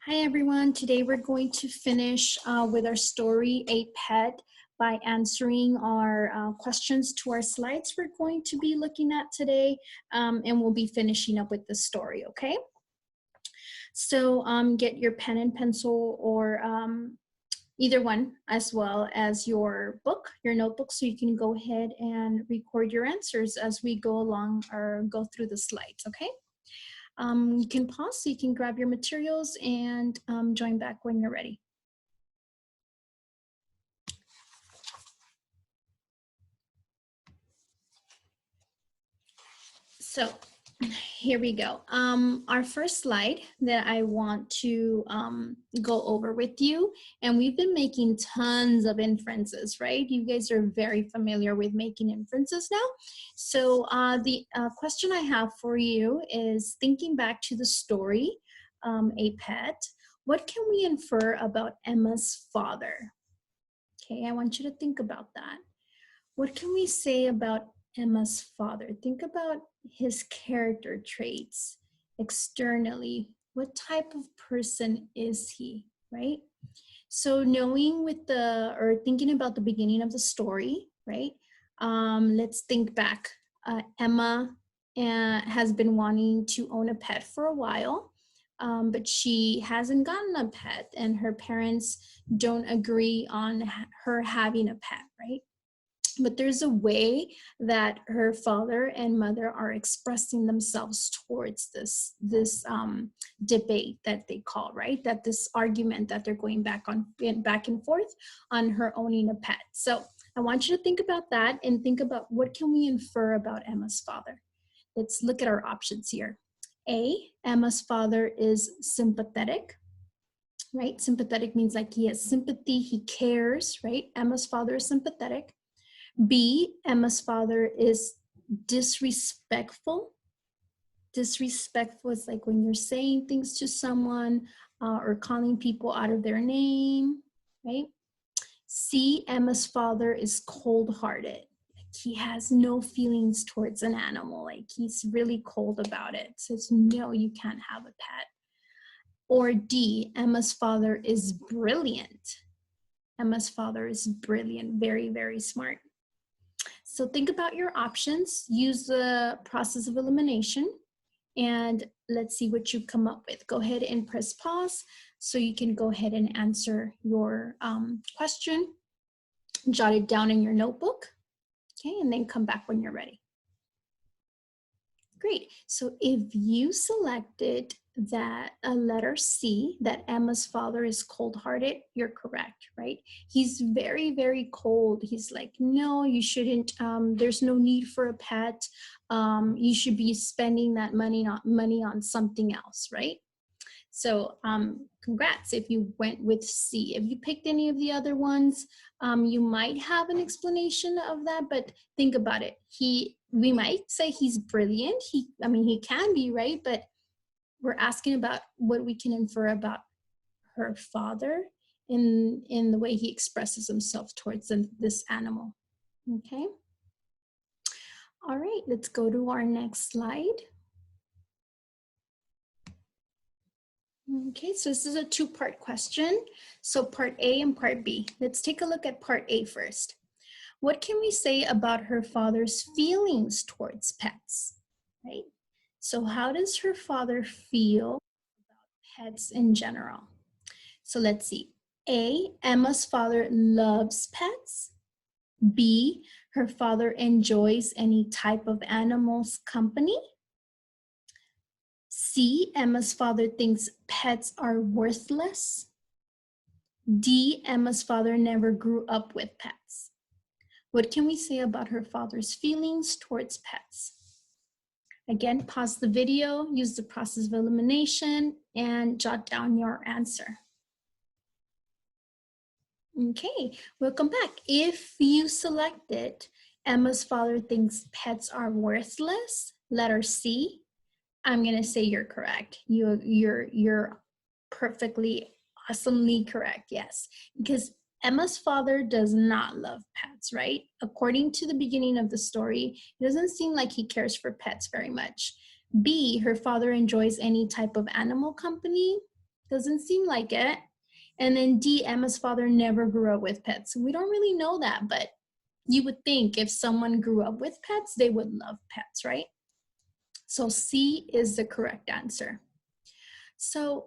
Hi everyone, today we're going to finish with our story, A Pet, by answering our questions to our slides we're going to be looking at today, and we'll be finishing up with the story, okay? So get your pen and pencil or either one, as well as your book, your notebook, so you can go ahead and record your answers as we go along or go through the slides, okay? You can pause so you can grab your materials and join back when you're ready. So here we go. Our first slide that I want to go over with you, and we've been making tons of inferences, right? You guys are very familiar with making inferences now. So the question I have for you is, thinking back to the story, A Pet, what can we infer about Emma's father? Okay, I want you to think about that. What can we say about Emma's father? Think about his character traits externally. What type of person is he, right? So knowing or thinking about the beginning of the story, right? Let's think back. Emma has been wanting to own a pet for a while, but she hasn't gotten a pet, and her parents don't agree on her having a pet, right? But there's a way that her father and mother are expressing themselves towards this debate that they call, right? That this argument that they're going back and forth on her owning a pet. So I want you to think about that and think about, what can we infer about Emma's father? Let's look at our options here. A, Emma's father is sympathetic, right? Sympathetic means like he has sympathy, he cares, right? Emma's father is sympathetic. B, Emma's father is disrespectful. Disrespectful is like when you're saying things to someone or calling people out of their name, right? C, Emma's father is cold-hearted. Like he has no feelings towards an animal. Like he's really cold about it. Says, no, you can't have a pet. Or D, Emma's father is brilliant. Emma's father is brilliant, very, very smart. So think about your options, use the process of elimination, and let's see what you come up with. Go ahead and press pause so you can go ahead and answer your question, jot it down in your notebook, okay, and then come back when you're ready. Great, so if you selected that letter C, that Emma's father is cold-hearted, you're correct, right? He's very, very cold. He's like, no, you shouldn't, there's no need for a pet. You should be spending that money on something else, right? So congrats if you went with C. If you picked any of the other ones, you might have an explanation of that, but think about it. We might say he's brilliant. He can be, right? But we're asking about what we can infer about her father in the way he expresses himself towards this animal, okay? All right, let's go to our next slide. Okay, so this is a two-part question. So part A and part B. Let's take a look at part A first. What can we say about her father's feelings towards pets, right? So how does her father feel about pets in general? So let's see. A, Emma's father loves pets. B, her father enjoys any type of animal's company. C, Emma's father thinks pets are worthless. D, Emma's father never grew up with pets. What can we say about her father's feelings towards pets? Again, pause the video, use the process of elimination, and jot down your answer. Okay, welcome back. If you selected Emma's father thinks pets are worthless, letter C, I'm gonna say you're correct. You're perfectly, awesomely correct, yes. Because Emma's father does not love pets, right? According to the beginning of the story, it doesn't seem like he cares for pets very much. B, her father enjoys any type of animal company. Doesn't seem like it. And then D, Emma's father never grew up with pets. We don't really know that, but you would think if someone grew up with pets, they would love pets, right? So C is the correct answer. So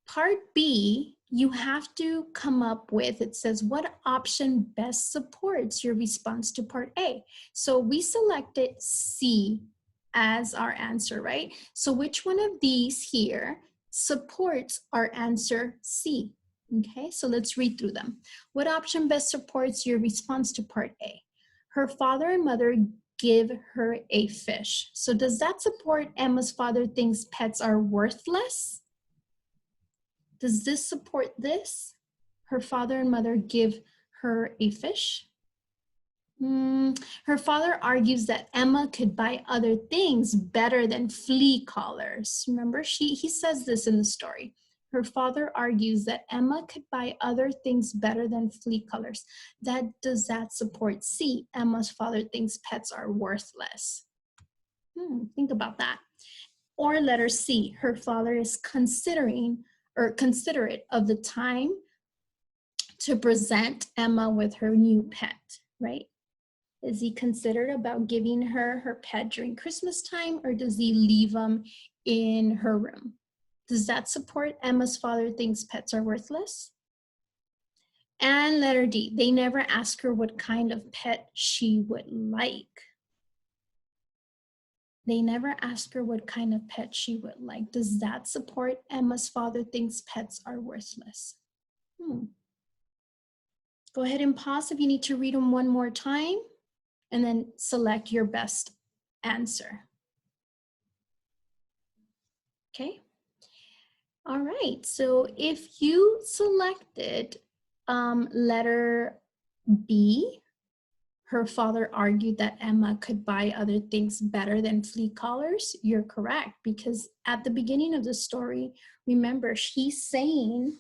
part B, you have to come up with, it says, what option best supports your response to part A? So we selected C as our answer, right? So which one of these here supports our answer C? Okay, so let's read through them. What option best supports your response to part A? Her father and mother give her a fish. So does that support Emma's father thinks pets are worthless? Does this support this? Her father and mother give her a fish. Her father argues that Emma could buy other things better than flea collars. Remember, he says this in the story. Her father argues that Emma could buy other things better than flea collars. Does that support C? Emma's father thinks pets are worthless. Think about that. Or letter C, her father is considerate of the time to present Emma with her new pet, right? Is he considerate about giving her her pet during Christmas time, or does he leave them in her room? Does that support Emma's father thinks pets are worthless? And letter D, they never ask her what kind of pet she would like. They never ask her what kind of pet she would like. Does that support Emma's father thinks pets are worthless? Go ahead and pause if you need to read them one more time, and then select your best answer. Okay. All right. So if you selected letter B, her father argued that Emma could buy other things better than flea collars, you're correct, because at the beginning of the story, remember, he's saying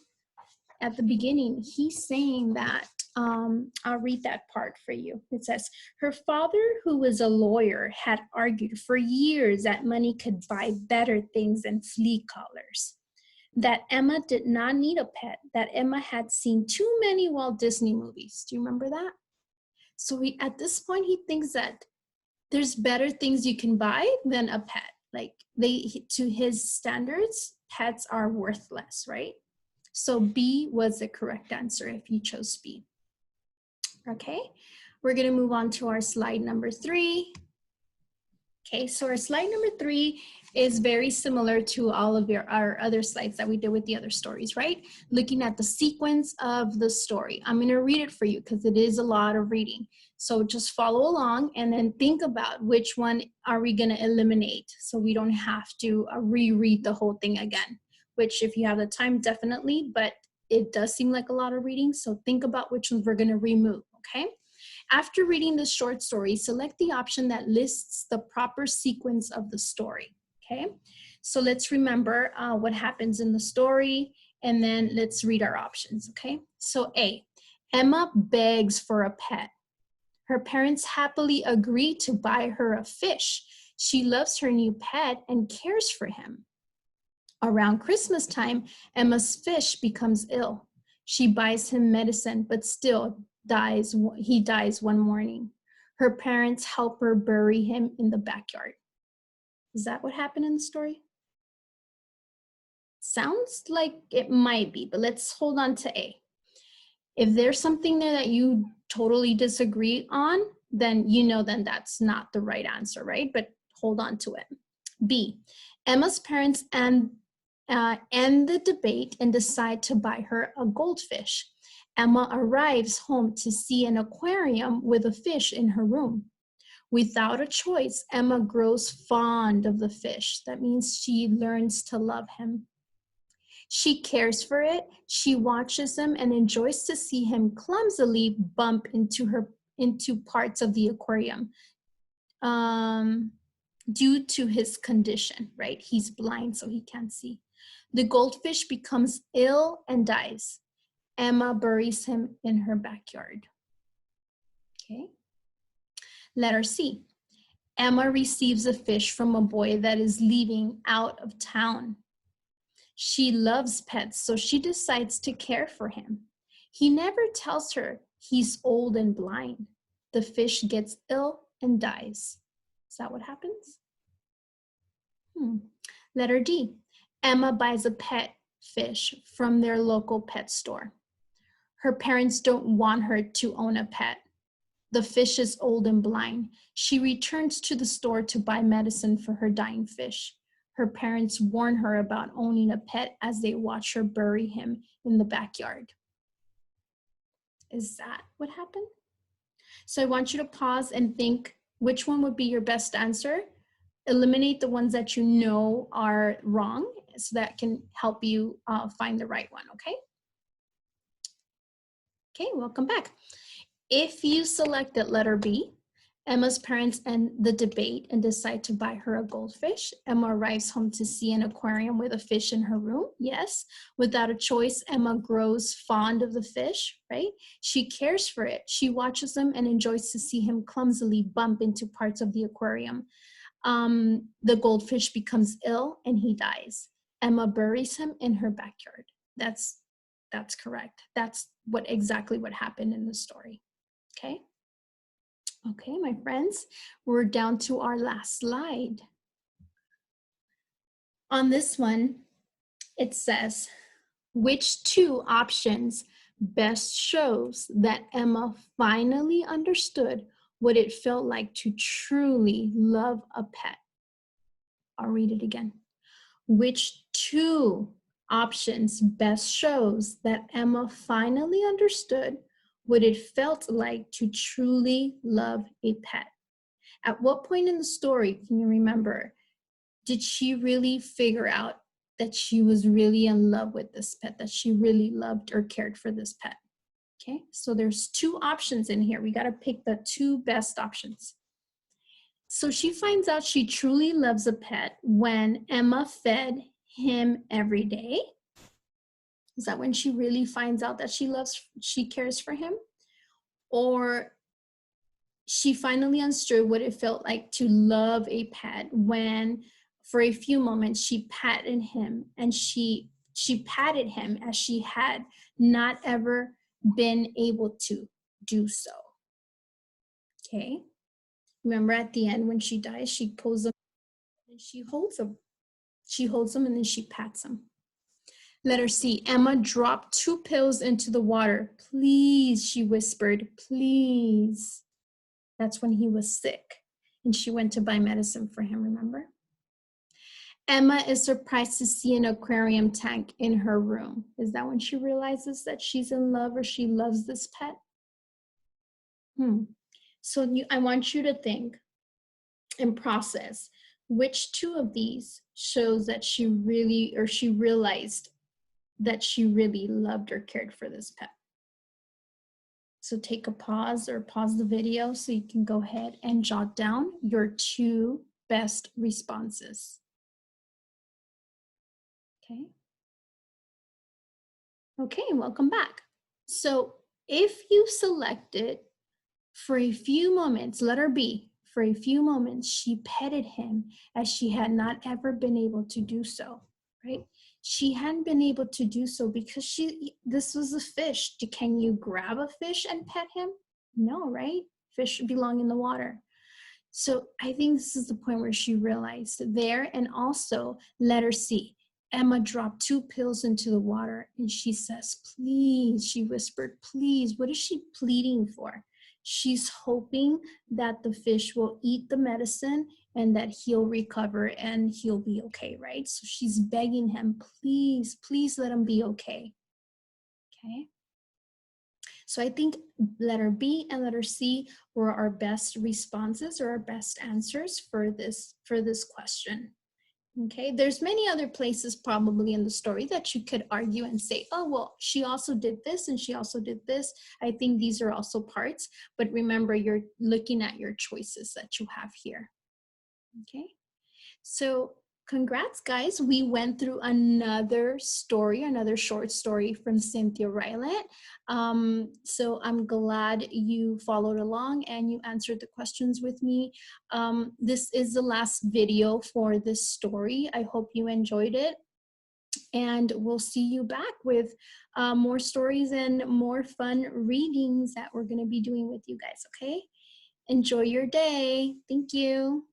that, I'll read that part for you. It says, her father, who was a lawyer, had argued for years that money could buy better things than flea collars, that Emma did not need a pet, that Emma had seen too many Walt Disney movies. Do you remember that? So at this point, he thinks that there's better things you can buy than a pet. Like to his standards, pets are worthless, right? So B was the correct answer if you chose B. Okay, we're gonna move on to our slide number 3. Okay, so our slide number 3 is very similar to all of our other slides that we did with the other stories, right? Looking at the sequence of the story. I'm gonna read it for you because it is a lot of reading. So just follow along and then think about which one are we gonna eliminate so we don't have to reread the whole thing again, which if you have the time, definitely, but it does seem like a lot of reading. So think about which ones we're gonna remove, okay? After reading the short story, select the option that lists the proper sequence of the story, okay? So let's remember what happens in the story, and then let's read our options, okay? So A, Emma begs for a pet. Her parents happily agree to buy her a fish. She loves her new pet and cares for him. Around Christmas time, Emma's fish becomes ill. She buys him medicine, but still he dies one morning. Her parents help her bury him in the backyard. Is that what happened in the story? Sounds like it might be, but let's hold on to A. If there's something there that you totally disagree on, then that's not the right answer, right? But hold on to it. B, Emma's parents end the debate and decide to buy her a goldfish. Emma arrives home to see an aquarium with a fish in her room. Without a choice, Emma grows fond of the fish. That means she learns to love him. She cares for it, she watches him and enjoys to see him clumsily bump into parts of the aquarium due to his condition, right? He's blind, so he can't see. The goldfish becomes ill and dies. Emma buries him in her backyard. Okay. Letter C. Emma receives a fish from a boy that is leaving out of town. She loves pets, so she decides to care for him. He never tells her he's old and blind. The fish gets ill and dies. Is that what happens? Letter D. Emma buys a pet fish from their local pet store. Her parents don't want her to own a pet. The fish is old and blind. She returns to the store to buy medicine for her dying fish. Her parents warn her about owning a pet as they watch her bury him in the backyard. Is that what happened? So I want you to pause and think which one would be your best answer. Eliminate the ones that you know are wrong so that can help you find the right one, okay? Okay, welcome back. If you selected letter B, Emma's parents end the debate and decide to buy her a goldfish. Emma arrives home to see an aquarium with a fish in her room. Yes, without a choice, Emma grows fond of the fish, right? She cares for it. She watches him and enjoys to see him clumsily bump into parts of the aquarium. The goldfish becomes ill and he dies. Emma buries him in her backyard. That's correct. That's exactly what happened in the story. Okay. Okay, my friends, we're down to our last slide. On this one, it says, which two options best shows that Emma finally understood what it felt like to truly love a pet? I'll read it again. Which two options best shows that Emma finally understood what it felt like to truly love a pet? At what point in the story, can you remember, did she really figure out that she was really in love with this pet, that she really loved or cared for this pet? Okay, so there's two options in here. We got to pick the two best options. So she finds out she truly loves a pet when Emma fed him every day. Is that when she really finds out that she cares for him? Or she finally understood what it felt like to love a pet when, for a few moments, she patted him and she patted him as she had not ever been able to do so. Okay. Remember at the end when she dies, she pulls him and she holds him. She holds him and then she pats him. Letter C, Emma dropped 2 pills into the water. Please, she whispered, please. That's when he was sick and she went to buy medicine for him, remember? Emma is surprised to see an aquarium tank in her room. Is that when she realizes that she's in love or she loves this pet? So I want you to think and process which two of these shows that she realized that she really loved or cared for this pet. So take a pause or pause the video so you can go ahead and jot down your 2 best responses. Okay. Okay, welcome back. So if you selected for a few moments, letter B, for a few moments, she petted him as she had not ever been able to do so, right? She hadn't been able to do so because this was a fish. Can you grab a fish and pet him? No, right? Fish belong in the water. So I think this is the point where she realized there. And also letter C, Emma dropped 2 pills into the water and she says, please, she whispered, please. What is she pleading for? She's hoping that the fish will eat the medicine and that he'll recover and he'll be okay, right? So she's begging him, please, please let him be okay. Okay. So I think letter B and letter C were our best responses or our best answers for this question. Okay, there's many other places probably in the story that you could argue and say, oh, well, she also did this and she also did this. I think these are also parts, but remember, you're looking at your choices that you have here. Okay, so congrats, guys. We went through another story, another short story from Cynthia Rylant. So I'm glad you followed along and you answered the questions with me. This is the last video for this story. I hope you enjoyed it. And we'll see you back with more stories and more fun readings that we're going to be doing with you guys, okay? Enjoy your day. Thank you.